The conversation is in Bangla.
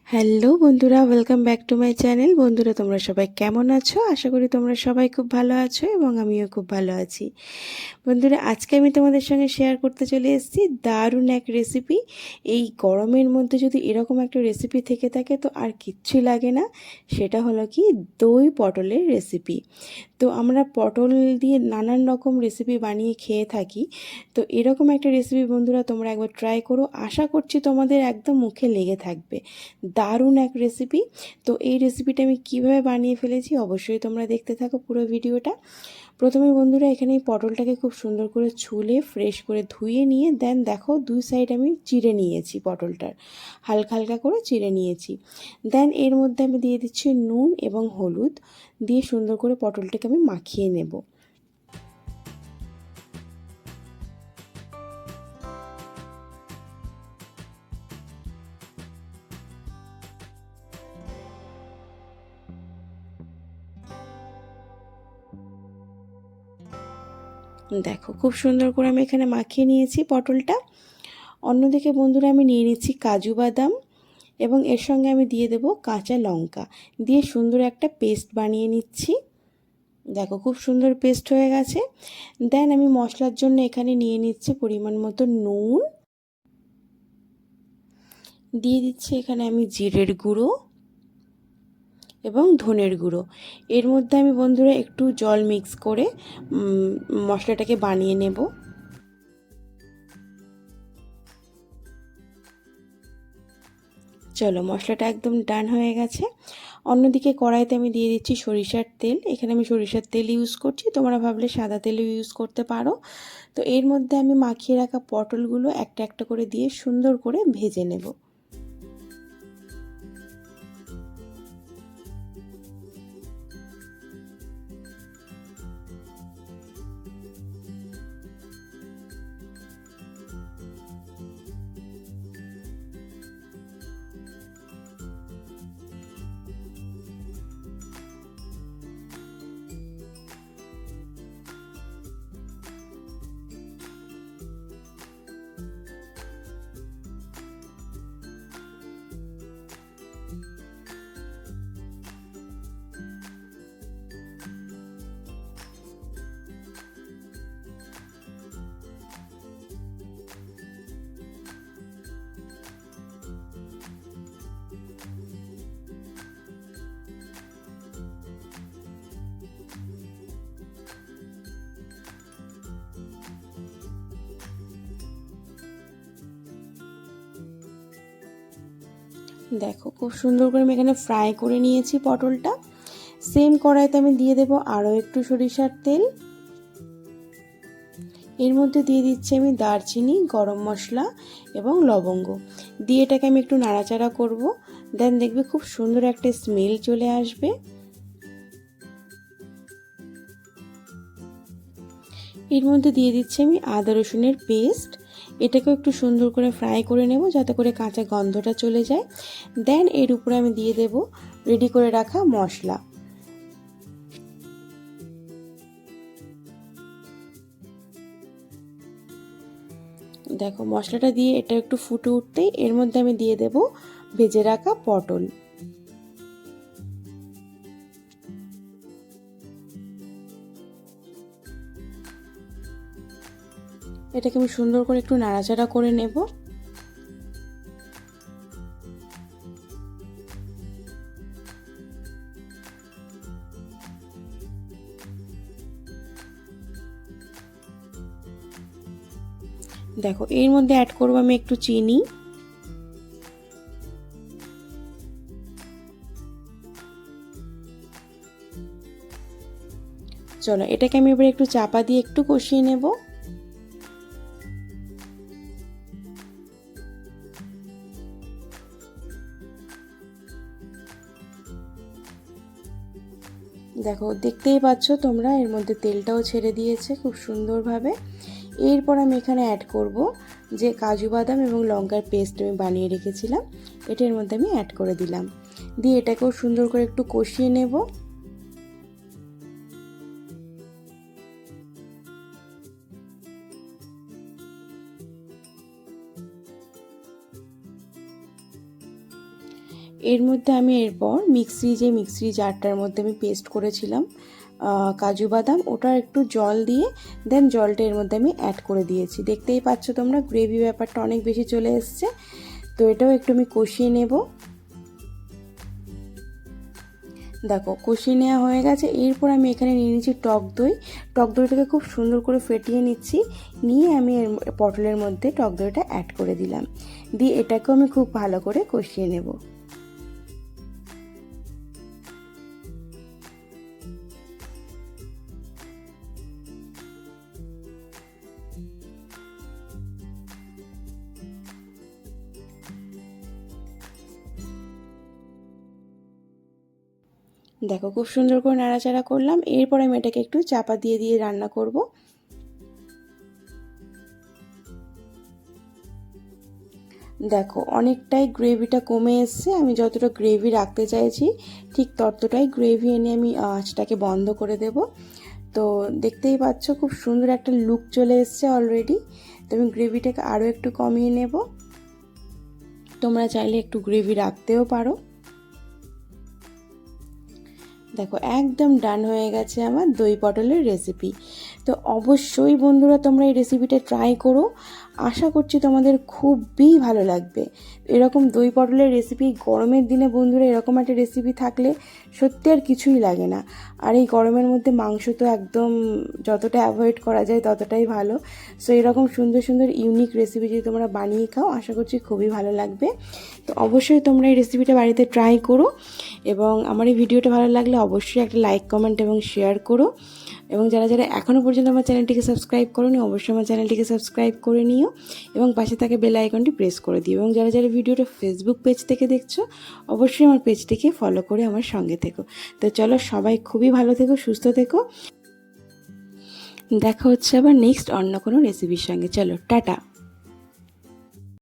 হ্যালো বন্ধুরা, welcome back to my channel. বন্ধুরা, তোমরা সবাই কেমন আছো? আশা করি তোমরা সবাই খুব ভালো আছো এবং আমিও খুব ভালো আছি। বন্ধুরা, আজকে আমি তোমাদের সঙ্গে শেয়ার করতে চলে এসেছি দারুণ এক রেসিপি। এই গরমের মধ্যে যদি এরকম একটা রেসিপি থেকে থাকে তো আর কিচ্ছুই লাগে না। সেটা হলো কি, দই পটলের রেসিপি। তো আমরা পটল দিয়ে নানান রকম রেসিপি বানিয়ে খেয়ে থাকি। তো এরকম একটা রেসিপি বন্ধুরা তোমরা একবার ট্রাই করো, আশা করছি তোমাদের একদম মুখে লেগে থাকবে। দারুণ এক রেসিপি। তো এই রেসিপিটা আমি কিভাবে বানিয়ে ফেলেছি অবশ্যই তোমরা দেখতে থাকো পুরো ভিডিওটা। প্রথমে বন্ধুরা এখানে এই পটলটাকে খুব সুন্দর করে ছুলে ফ্রেশ করে ধুয়ে নিয়ে দেন দেখো দুই সাইড আমি চিড়ে নিয়েছি, পটলটার হালকা হালকা করে চিড়ে নিয়েছি। দেন এর মধ্যে আমি দিয়ে দিচ্ছি নুন এবং হলুদ, দিয়ে সুন্দর করে পটলটাকে আমি মাখিয়ে নেব। দেখো খুব সুন্দর করে আমি এখানে মাখিয়ে নিয়েছি পটলটা। অন্যদিকে বন্ধুরা আমি নিয়ে নিচ্ছি কাজু বাদাম এবং এর সঙ্গে আমি দিয়ে দেব কাঁচা লঙ্কা, দিয়ে সুন্দর একটা পেস্ট বানিয়ে নিচ্ছি। দেখো খুব সুন্দর পেস্ট হয়ে গেছে। দেন আমি মশলার জন্য এখানে নিয়ে নিচ্ছি পরিমাণ মতো নুন, দিয়ে দিচ্ছি এখানে আমি জিরের গুঁড়ো এবং ধনের গুঁড়ো। এর মধ্যে আমি বন্ধুরা একটু জল মিক্স করে মশলাটাকে বানিয়ে নেব। চলো, মশলাটা একদম ডান হয়ে গেছে। অন্যদিকে কড়াইতে আমি দিয়ে দিচ্ছি সরিষার তেল। এখানে আমি সরিষার তেল ইউজ করছি, তোমরা ভাবলে সাদা তেলও ইউজ করতে পারো। তো এর মধ্যে আমি মাখিয়ে রাখা পটলগুলো একটা একটা করে দিয়ে সুন্দর করে ভেজে নেব। দেখো খুব সুন্দর করে আমি এখানে ফ্রাই করে নিয়েছি পটলটা। সেম কড়াইতে আমি দিয়ে দেব আরও একটু সরিষার তেল। এর মধ্যে দিয়ে দিচ্ছি আমি দারচিনি, গরম মশলা এবং লবঙ্গ, দিয়ে এটাকে আমি একটু নাড়াচাড়া করব। দেন দেখবে খুব সুন্দর একটা স্মেল চলে আসবে। এর মধ্যে দিয়ে দিচ্ছি আমি আদা রসুনের পেস্ট। এটাকেও একটু সুন্দর করে ফ্রাই করে নেব যাতে করে কাঁচা গন্ধটা চলে যায়। দেন এর উপরে আমি দিয়ে দেব রেডি করে রাখা মশলা। দেখো মশলাটা দিয়ে এটা একটু ফুটে উঠতেই এর মধ্যে আমি দিয়ে দেব ভেজে রাখা পটল। এটাকে আমি সুন্দর করে একটু নাড়াচাড়া করে নেব। দেখো এর মধ্যে অ্যাড করব আমি একটু চিনি। চলো এটাকে আমি এবার একটু চাপা দিয়ে একটু কষিয়ে নেব। দেখো দেখতেই পাচ্ছ তোমরা, এর মধ্যে তেলটাও ছেড়ে দিয়েছে খুব সুন্দরভাবে। এরপর আমি এখানে অ্যাড করব যে কাজু বাদাম এবং লঙ্কার পেস্ট আমি বানিয়ে রেখেছিলাম, এটার মধ্যে আমি অ্যাড করে দিলাম। দিয়ে এটাকেও সুন্দর করে একটু কষিয়ে নেব। এর মধ্যে আমি এরপর মিক্সি জারটার মধ্যে আমি পেস্ট করেছিলাম কাজু বাদাম, ওটা একটু জল দিয়ে দেন জলটা এর মধ্যে আমি অ্যাড করে দিয়েছি। দেখতেই পাচ্ছ তোমরা গ্রেভি ব্যাপারটা অনেক বেশি চলে এসছে। তো এটাও একটু আমি কষিয়ে নেব। দেখো কষিয়ে নেওয়া হয়ে গেছে। এরপর আমি এখানে নিয়ে নিচ্ছি টক দইটাকে খুব সুন্দর করে ফেটিয়ে নিচ্ছি, নিয়ে আমি পটলের মধ্যে টক দইটা অ্যাড করে দিলাম, দিয়ে এটাকেও আমি খুব ভালো করে কষিয়ে নেব। দেখো খুব সুন্দর করে নাড়াচাড়া করলাম। এরপর আমি এটাকে একটু চাপা দিয়ে দিয়ে রান্না করব। দেখো অনেকটাই গ্রেভিটা কমে এসছে। আমি যতটা গ্রেভি রাখতে চাইছি ঠিক ততটাই গ্রেভি এনে আমি আঁচটাকে বন্ধ করে দেব। তো দেখতেই পাচ্ছ খুব সুন্দর একটা লুক চলে এসছে অলরেডি। তো আমি গ্রেভিটাকে আরও একটু কমিয়ে নেব। তোমরা চাইলে একটু গ্রেভি রাখতেও পারো। দেখো একদম ডান হয়ে গেছে আমার দই পটলের রেসিপি। তো অবশ্যই বন্ধুরা তোমরা এই রেসিপিটা ট্রাই করো, আশা করছি তোমাদের খুবই ভালো লাগবে। এরকম দই পটলের রেসিপি গরমের দিনে বন্ধুরা এরকম একটা রেসিপি থাকলে সত্যি আর কিছুই লাগে না। আর এই গরমের মধ্যে মাংস তো একদম যতটা অ্যাভয়েড করা যায় ততটাই ভালো। সো এরকম সুন্দর সুন্দর ইউনিক রেসিপি যদি তোমরা বানিয়ে খাও আশা করছি খুবই ভালো লাগবে। তো অবশ্যই তোমরা এই রেসিপিটা বাড়িতে ট্রাই করো, এবং আমার এই ভিডিওটা ভালো লাগলে অবশ্যই একটা লাইক কমেন্ট এবং শেয়ার করো। এবং যারা যারা এখনও পর্যন্ত আমার চ্যানেলটিকে সাবস্ক্রাইব করোনি অবশ্যই আমার চ্যানেলটিকে সাবস্ক্রাইব করে নিও, এবং পাশে থাকা বেল আইকনটি প্রেস করে দিও। এবং যারা যারা ভিডিওটা ফেসবুক পেজ থেকে দেখছো অবশ্যই আমার পেজটিকে ফলো করে আমার সঙ্গে থেকো। তো চলো সবাই খুবই ভালো থেকো, সুস্থ থেকো। দেখা হচ্ছে আবার নেক্সট অন্য কোনো রেসিপির সঙ্গে। চলো টাটা।